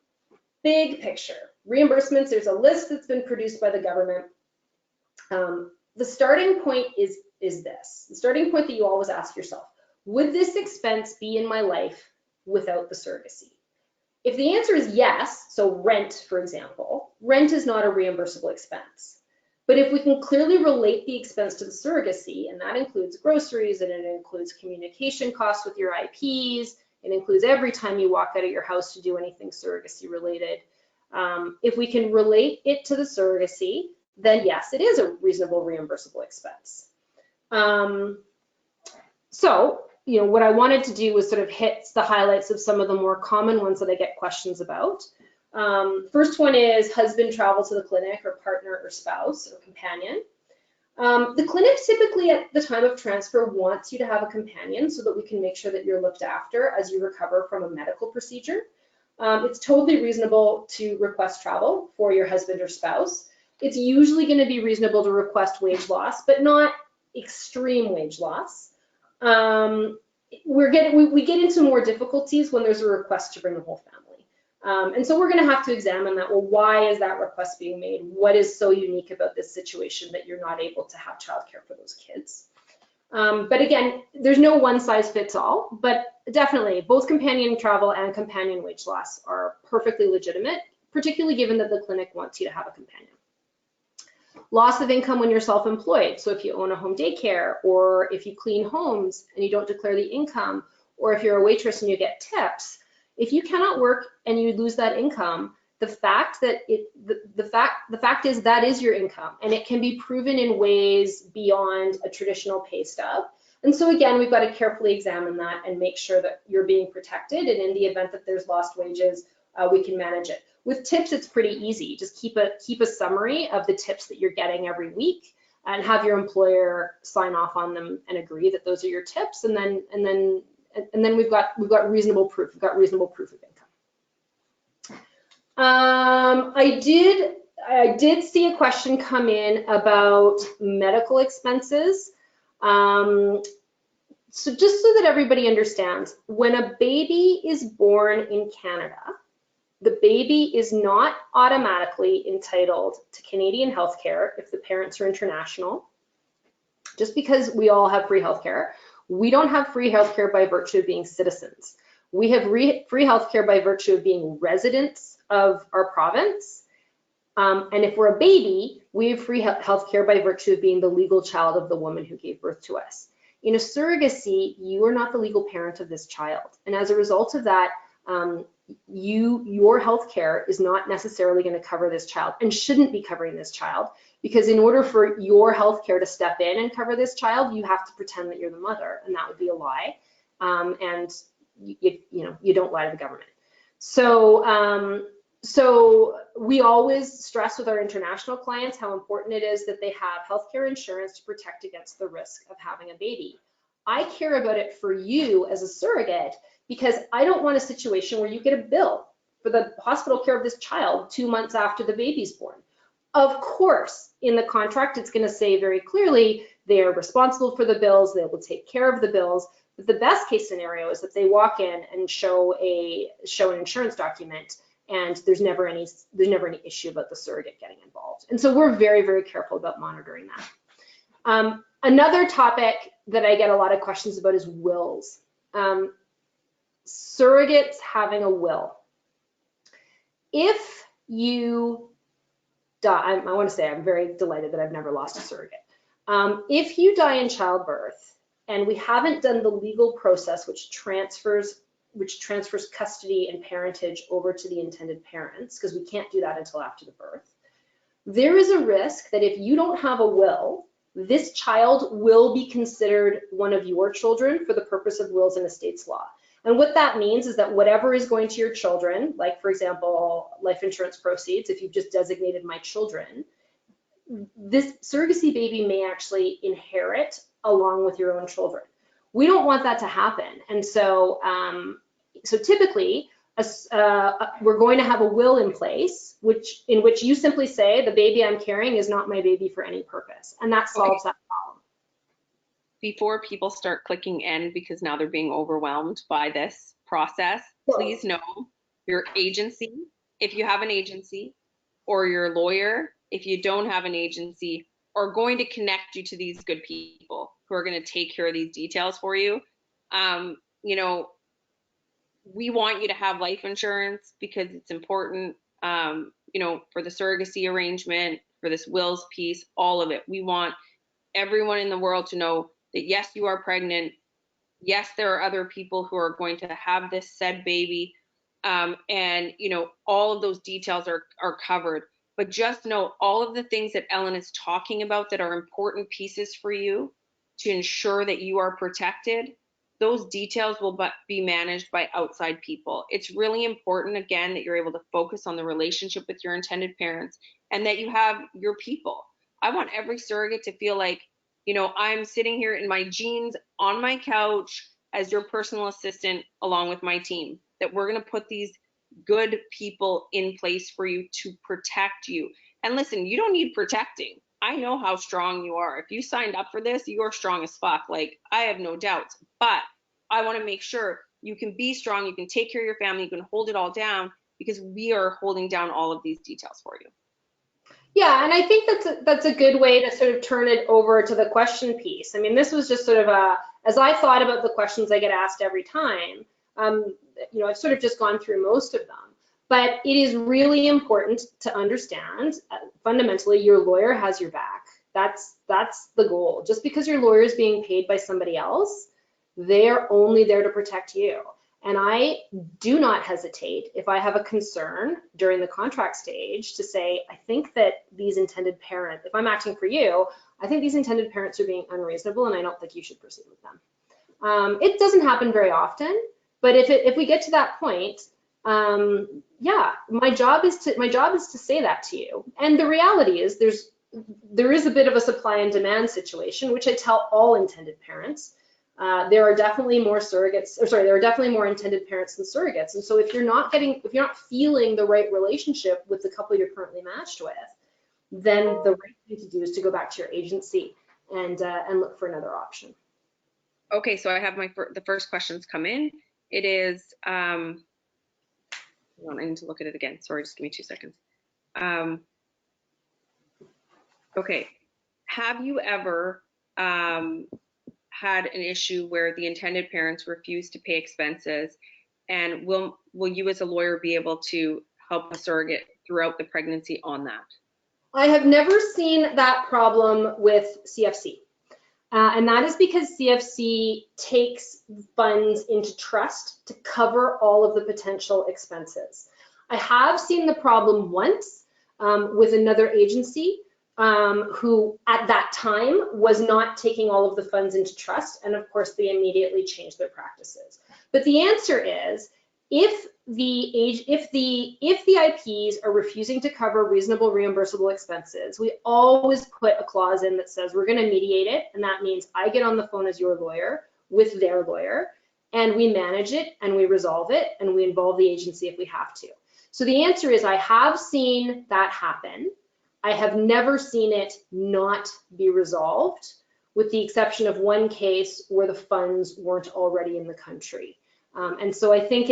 big picture. Reimbursements, there's a list that's been produced by the government. The starting point is this. The starting point that you always ask yourself, would this expense be in my life without the surrogacy? If the answer is yes, so rent, for example, rent is not a reimbursable expense. But if we can clearly relate the expense to the surrogacy, and that includes groceries, and it includes communication costs with your IPs, it includes every time you walk out of your house to do anything surrogacy related. If we can relate it to the surrogacy, then yes, it is a reasonable reimbursable expense. So, you know, what I wanted to do was sort of hit the highlights of some of the more common ones that I get questions about. First one is husband travel to the clinic, or partner or spouse or companion. The clinic typically at the time of transfer wants you to have a companion so that we can make sure that you're looked after as you recover from a medical procedure. It's totally reasonable to request travel for your husband or spouse. it's usually going to be reasonable to request wage loss, but not extreme wage loss. We get into more difficulties when there's a request to bring the whole family. And so we're going to have to examine that. Well, why is that request being made? What is so unique about this situation that you're not able to have childcare for those kids? But again, there's no one size fits all, but definitely both companion travel and companion wage loss are perfectly legitimate, particularly given that the clinic wants you to have a companion. Loss of income when you're self-employed. So if you own a home daycare, or if you clean homes and you don't declare the income, or if you're a waitress and you get tips, if you cannot work and you lose that income, the fact is that is your income, and it can be proven in ways beyond a traditional pay stub. And so again, we've got to carefully examine that and make sure that you're being protected. And in the event that there's lost wages, we can manage it. With tips, it's pretty easy. Just keep a summary of the tips that you're getting every week, and have your employer sign off on them and agree that those are your tips. And then we've got reasonable proof. We've got reasonable proof of income. I did see a question come in about medical expenses. So just so that everybody understands, when a baby is born in Canada, the baby is not automatically entitled to Canadian healthcare if the parents are international. Just because we all have free healthcare, we don't have free healthcare by virtue of being citizens. We have free healthcare by virtue of being residents of our province. And if we're a baby, we have free healthcare by virtue of being the legal child of the woman who gave birth to us. In a surrogacy, you are not the legal parent of this child. And as a result of that, your healthcare is not necessarily going to cover this child, and shouldn't be covering this child, because in order for your healthcare to step in and cover this child, you have to pretend that you're the mother, and that would be a lie. And you don't lie to the government. So we always stress with our international clients how important it is that they have healthcare insurance to protect against the risk of having a baby. I care about it for you as a surrogate, because I don't want a situation where you get a bill for the hospital care of this child 2 months after the baby's born. Of course, in the contract, it's going to say very clearly they are responsible for the bills, they will take care of the bills. But the best case scenario is that they walk in and show an insurance document, and there's never any issue about the surrogate getting involved. And so we're very, very careful about monitoring that. Another topic that I get a lot of questions about is wills. Surrogates having a will. If you die, I want to say I'm very delighted that I've never lost a surrogate. If you die in childbirth and we haven't done the legal process which transfers custody and parentage over to the intended parents, because we can't do that until after the birth, there is a risk that if you don't have a will, this child will be considered one of your children for the purpose of wills and estates law. And what that means is that whatever is going to your children, like for example, life insurance proceeds, if you've just designated my children, this surrogacy baby may actually inherit along with your own children. We don't want that to happen. And so, typically, we're going to have a will in place, in which you simply say, the baby I'm carrying is not my baby for any purpose. And that solves that problem. Before people start clicking end because now they're being overwhelmed by this process, please know your agency, if you have an agency, or your lawyer, if you don't have an agency, are going to connect you to these good people who are going to take care of these details for you. We want you to have life insurance because it's important, for the surrogacy arrangement, for this wills piece, all of it. We want everyone in the world to know that yes, you are pregnant. Yes, there are other people who are going to have this said baby. And all of those details are covered. But just know all of the things that Ellen is talking about that are important pieces for you to ensure that you are protected, those details will be managed by outside people. It's really important, again, that you're able to focus on the relationship with your intended parents and that you have your people. I want every surrogate to feel like, I'm sitting here in my jeans on my couch as your personal assistant along with my team, that we're going to put these good people in place for you to protect you. And listen, you don't need protecting. I know how strong you are. If you signed up for this, you are strong as fuck. Like, I have no doubts. But I want to make sure you can be strong, you can take care of your family, you can hold it all down, because we are holding down all of these details for you. Yeah, and I think that's a good way to sort of turn it over to the question piece. I mean, this was just sort of as I thought about the questions I get asked every time, you know, I've sort of just gone through most of them. But it is really important to understand, fundamentally, your lawyer has your back. That's the goal. Just because your lawyer is being paid by somebody else, they're only there to protect you. And I do not hesitate if I have a concern during the contract stage to say, I think that these intended parents, if I'm acting for you, I think these intended parents are being unreasonable and I don't think you should proceed with them. It doesn't happen very often, but if we get to that point, yeah, my job is to say that to you. And the reality is there is a bit of a supply and demand situation, which I tell all intended parents. There are definitely more surrogates, or sorry, there are definitely more intended parents than surrogates. And so if you're not feeling the right relationship with the couple you're currently matched with, then the right thing to do is to go back to your agency and look for another option. Okay, so I have the first questions come in. It is, hold on, I need to look at it again. Sorry, just give me 2 seconds. Okay, have you ever had an issue where the intended parents refuse to pay expenses, and will you as a lawyer be able to help a surrogate throughout the pregnancy on that? I have never seen that problem with CFC. And that is because CFC takes funds into trust to cover all of the potential expenses. I have seen the problem once with another agency who at that time was not taking all of the funds into trust, and of course they immediately changed their practices. But the answer is, if the IPs are refusing to cover reasonable reimbursable expenses, we always put a clause in that says we're going to mediate it, and that means I get on the phone as your lawyer with their lawyer, and we manage it and we resolve it and we involve the agency if we have to. So the answer is, I have seen that happen. I have never seen it not be resolved, with the exception of one case where the funds weren't already in the country. And so I think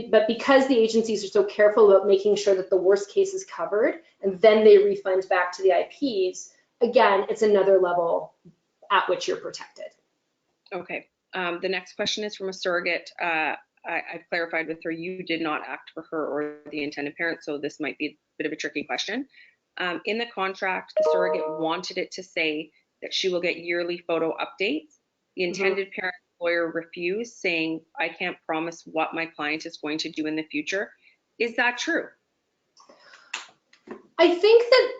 but because the agencies are so careful about making sure that the worst case is covered and then they refund back to the IPs, again, it's another level at which you're protected. Okay, the next question is from a surrogate. I've clarified with her, you did not act for her or the intended parent, so this might be a bit of a tricky question. In the contract, the surrogate wanted it to say that she will get yearly photo updates. The intended parent lawyer refused, saying, I can't promise what my client is going to do in the future. Is that true? I think that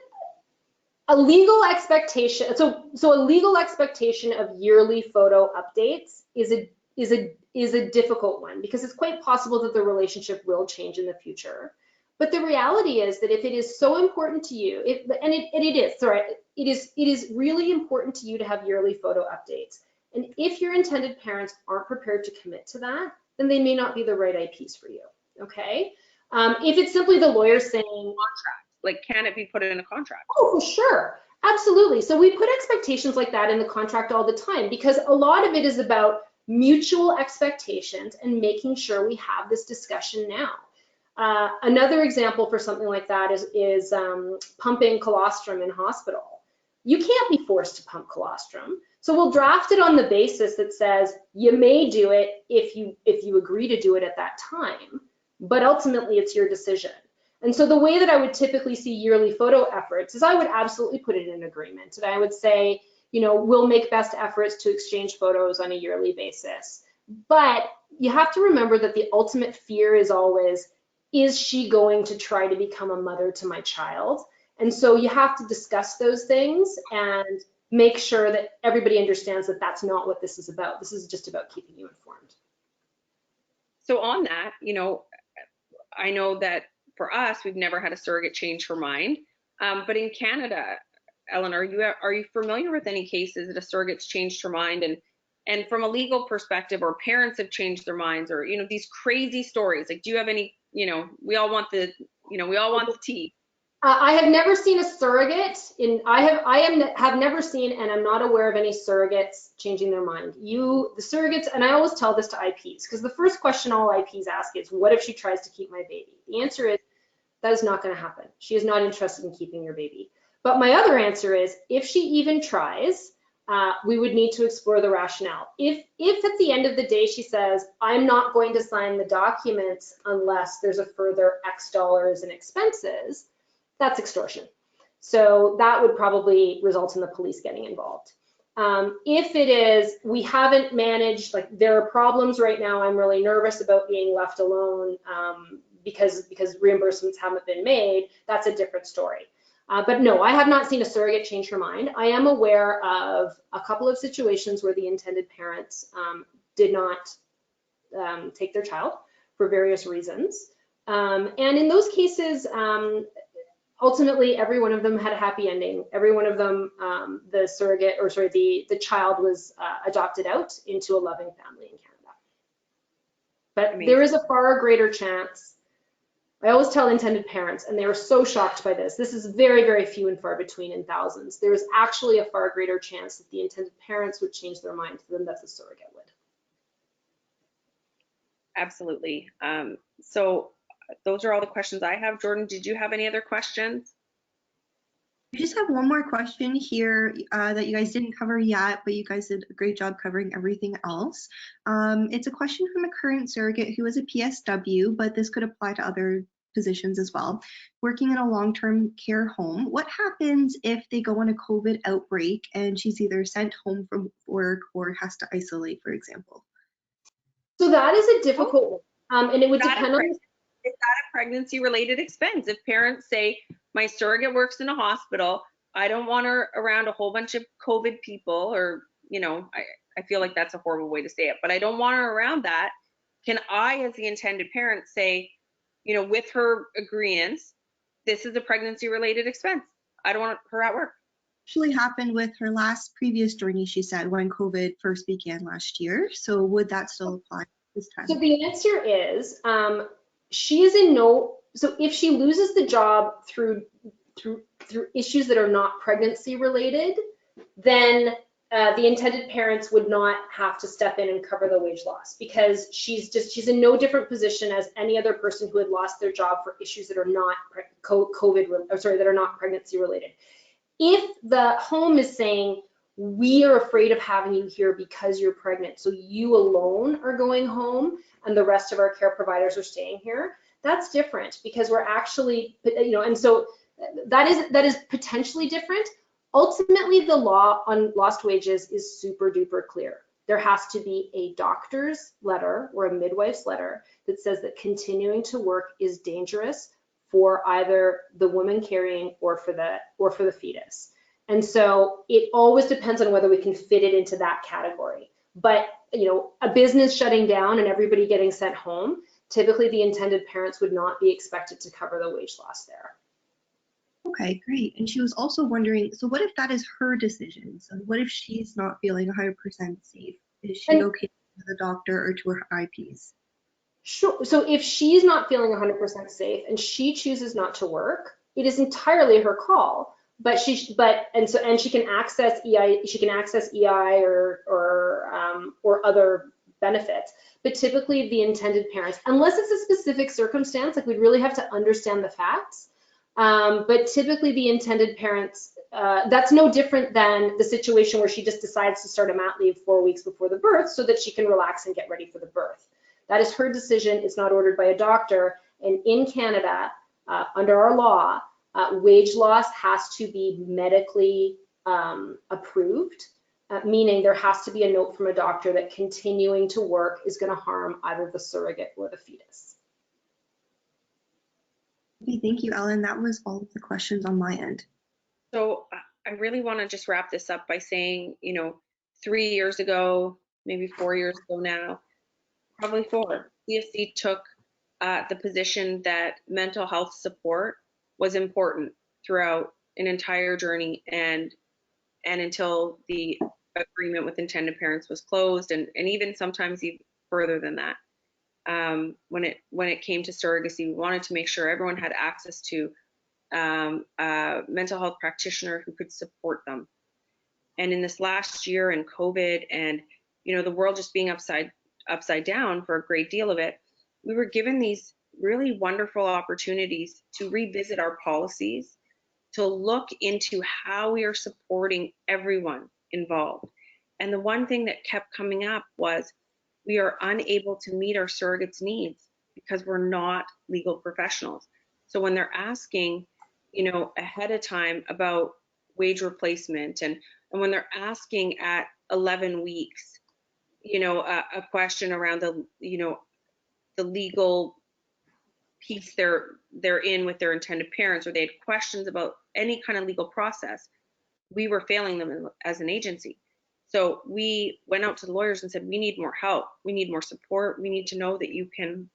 a legal expectation, so a legal expectation of yearly photo updates is a difficult one, because it's quite possible that the relationship will change in the future. But the reality is that if it is so important to you, it is really important to you to have yearly photo updates. And if your intended parents aren't prepared to commit to that, then they may not be the right IPs for you, okay? If it's simply the lawyer saying, contract, like, can it be put in a contract? Oh, for sure, absolutely. So we put expectations like that in the contract all the time, because a lot of it is about mutual expectations and making sure we have this discussion now. Another example for something like that is pumping colostrum in hospital. You can't be forced to pump colostrum. So we'll draft it on the basis that says you may do it if you agree to do it at that time, but ultimately it's your decision. And so the way that I would typically see yearly photo efforts is I would absolutely put it in an agreement. And I would say, you know, we'll make best efforts to exchange photos on a yearly basis. But you have to remember that the ultimate fear is always, is she going to try to become a mother to my child? And so you have to discuss those things and make sure that everybody understands that that's not what this is about. This is just about keeping you informed. So on that, you know, I know that for us, we've never had a surrogate change her mind. But in Canada, Ellen, are you familiar with any cases that a surrogate's changed her mind, and from a legal perspective, or parents have changed their minds, or, you know, these crazy stories? Like, do you have any, you know, we all want the tea. I have never seen a surrogate have never seen, and I'm not aware of any surrogates changing their mind. The surrogates, and I always tell this to IPs, because the first question all IPs ask is, what if she tries to keep my baby? The answer is, that is not going to happen. She is not interested in keeping your baby. But my other answer is, if she even tries, we would need to explore the rationale. If at the end of the day she says, I'm not going to sign the documents unless there's a further X dollars in expenses, that's extortion. So that would probably result in the police getting involved. If it is, we haven't managed, like there are problems right now, I'm really nervous about being left alone because reimbursements haven't been made, that's a different story. But no, I have not seen a surrogate change her mind. I am aware of a couple of situations where the intended parents did not take their child for various reasons. And in those cases, ultimately, every one of them had a happy ending. Every one of them, the child was adopted out into a loving family in Canada. But Amazing. There is a far greater chance. I always tell intended parents, and they are so shocked by this. This is very, very few and far between in thousands. There is actually a far greater chance that the intended parents would change their mind than that the surrogate would. Absolutely. So those are all the questions I have. Jordan, did you have any other questions? I just have one more question here that you guys didn't cover yet, but you guys did a great job covering everything else. It's a question from a current surrogate who is a PSW, but this could apply to other positions as well. Working in a long-term care home, what happens if they go on a COVID outbreak and she's either sent home from work or has to isolate, for example? So that is a difficult one, and it would depend on. Is that a pregnancy-related expense? If parents say, my surrogate works in a hospital, I don't want her around a whole bunch of COVID people, or, you know, I feel like that's a horrible way to say it, but I don't want her around that. Can I, as the intended parent, say, you know, with her agreement, this is a pregnancy-related expense. I don't want her at work. Actually happened with her last previous journey, she said, when COVID first began last year. So would that still apply this time? So the answer is, she is in no, so if she loses the job through issues that are not pregnancy related, then the intended parents would not have to step in and cover the wage loss, because she's in no different position as any other person who had lost their job for issues that are not that are not pregnancy related. If the home is saying, we are afraid of having you here because you're pregnant, so you alone are going home and the rest of our care providers are staying here, that's different, because we're actually, you know, and so that is potentially different. Ultimately, the law on lost wages is super duper clear. There has to be a doctor's letter or a midwife's letter that says that continuing to work is dangerous for either the woman carrying or for the fetus. And so it always depends on whether we can fit it into that category. But, you know, a business shutting down and everybody getting sent home, typically the intended parents would not be expected to cover the wage loss there. Okay, great. And she was also wondering, so what if that is her decision? So what if she's not feeling 100% safe? Is she okay to the doctor or to her IPs? Sure. So if she's not feeling 100% safe and she chooses not to work, it is entirely her call. But she can access EI or other benefits. But typically the intended parents, unless it's a specific circumstance, like we'd really have to understand the facts. But typically the intended parents, that's no different than the situation where she just decides to start a mat leave 4 weeks before the birth so that she can relax and get ready for the birth. That is her decision. It's not ordered by a doctor. And in Canada, under our law, wage loss has to be medically approved, meaning there has to be a note from a doctor that continuing to work is going to harm either the surrogate or the fetus. Okay, thank you, Ellen. That was all of the questions on my end. So I really want to just wrap this up by saying, you know, 3 years ago, maybe 4 years ago now, probably 4, CFC took the position that mental health support was important throughout an entire journey and until the agreement with intended parents was closed, and even sometimes even further than that. When it came to surrogacy, we wanted to make sure everyone had access to a mental health practitioner who could support them. And in this last year and COVID and, the world just being upside down for a great deal of it, we were given these really wonderful opportunities to revisit our policies, to look into how we are supporting everyone involved. And the one thing that kept coming up was we are unable to meet our surrogates' needs because we're not legal professionals. So when they're asking, ahead of time about wage replacement, and when they're asking at 11 weeks, a question around the legal piece they're in with their intended parents, or they had questions about any kind of legal process, we were failing them as an agency. So we went out to the lawyers and said, we need more help. We need more support. We need to know that you can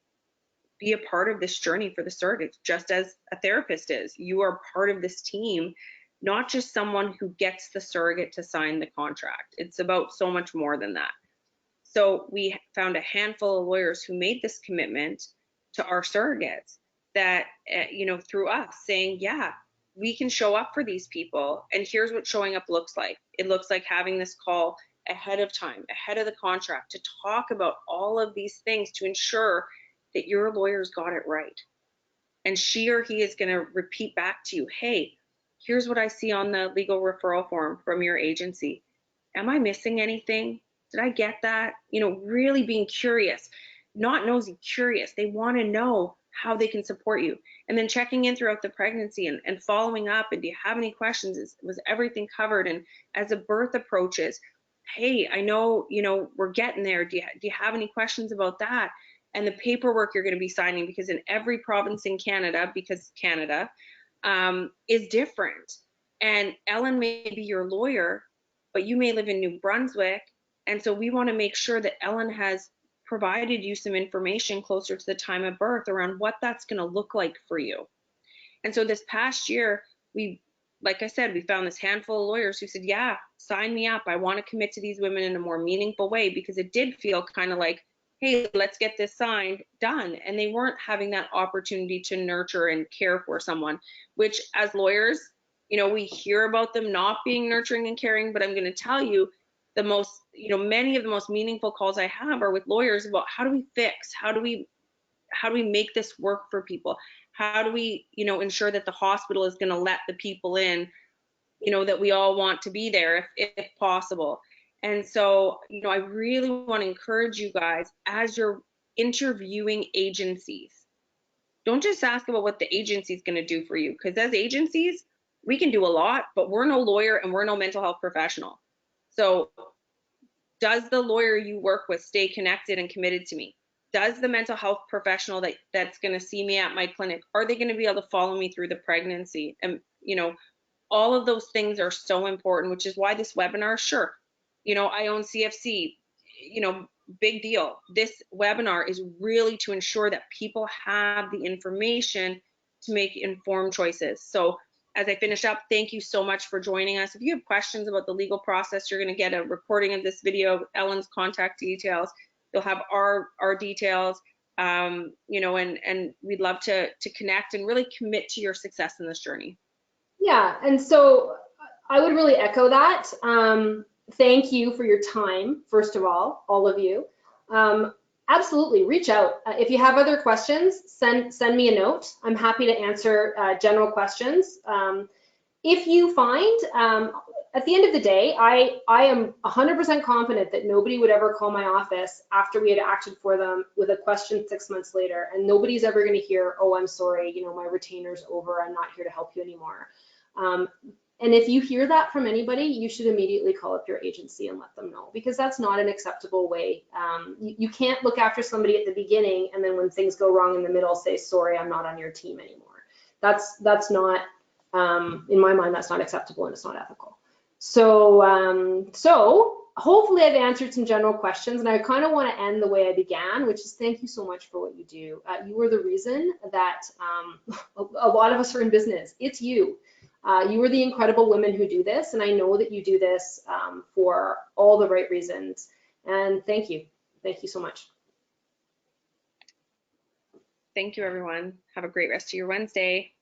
be a part of this journey for the surrogates, just as a therapist is. You are part of this team, not just someone who gets the surrogate to sign the contract. It's about so much more than that. So we found a handful of lawyers who made this commitment to our surrogates that, through us saying, yeah, we can show up for these people. And here's what showing up looks like. It looks like having this call ahead of time, ahead of the contract, to talk about all of these things to ensure that your lawyer's got it right. And she or he is going to repeat back to you, hey, here's what I see on the legal referral form from your agency. Am I missing anything? Did I get that? Really being curious, not nosy, curious. They want to know how they can support you. And then checking in throughout the pregnancy and following up. And do you have any questions? Was everything covered? And as a birth approaches, hey, I know, we're getting there. Do you have any questions about that? And the paperwork you're going to be signing, because in every province in Canada, because Canada is different. And Ellen may be your lawyer, but you may live in New Brunswick. And so we want to make sure that Ellen has provided you some information closer to the time of birth around what that's going to look like for you. And so this past year, like I said, we found this handful of lawyers who said, yeah, sign me up. I want to commit to these women in a more meaningful way, because it did feel kind of like, hey, let's get this signed, done. And they weren't having that opportunity to nurture and care for someone, which as lawyers, we hear about them not being nurturing and caring, but I'm going to tell you, many of the most meaningful calls I have are with lawyers about how do we fix, how do we make this work for people? How do we, ensure that the hospital is going to let the people in, that we all want to be there if possible. And so, I really want to encourage you guys, as you're interviewing agencies, don't just ask about what the agency is going to do for you, because as agencies, we can do a lot, but we're no lawyer and we're no mental health professional. So does the lawyer you work with stay connected and committed to me? Does the mental health professional that's going to see me at my clinic, are they going to be able to follow me through the pregnancy? And, all of those things are so important, which is why this webinar, sure, I own CFC, big deal. This webinar is really to ensure that people have the information to make informed choices. So as I finish up, thank you so much for joining us. If you have questions about the legal process, you're going to get a recording of this video, Ellen's contact details. You'll have our details, and we'd love to connect and really commit to your success in this journey. Yeah, and so I would really echo that. Thank you for your time, first of all of you. Absolutely, reach out. If you have other questions, send me a note. I'm happy to answer general questions. If you find, at the end of the day, I am 100% confident that nobody would ever call my office after we had acted for them with a question 6 months later, and nobody's ever going to hear, oh, I'm sorry, my retainer's over, I'm not here to help you anymore. And if you hear that from anybody, you should immediately call up your agency and let them know, because that's not an acceptable way. You can't look after somebody at the beginning and then when things go wrong in the middle, say, sorry, I'm not on your team anymore. That's not, in my mind, that's not acceptable and it's not ethical. So, hopefully I've answered some general questions, and I kind of want to end the way I began, which is thank you so much for what you do. You are the reason that a lot of us are in business. It's you. You are the incredible women who do this, and I know that you do this for all the right reasons. And thank you. Thank you so much. Thank you, everyone. Have a great rest of your Wednesday.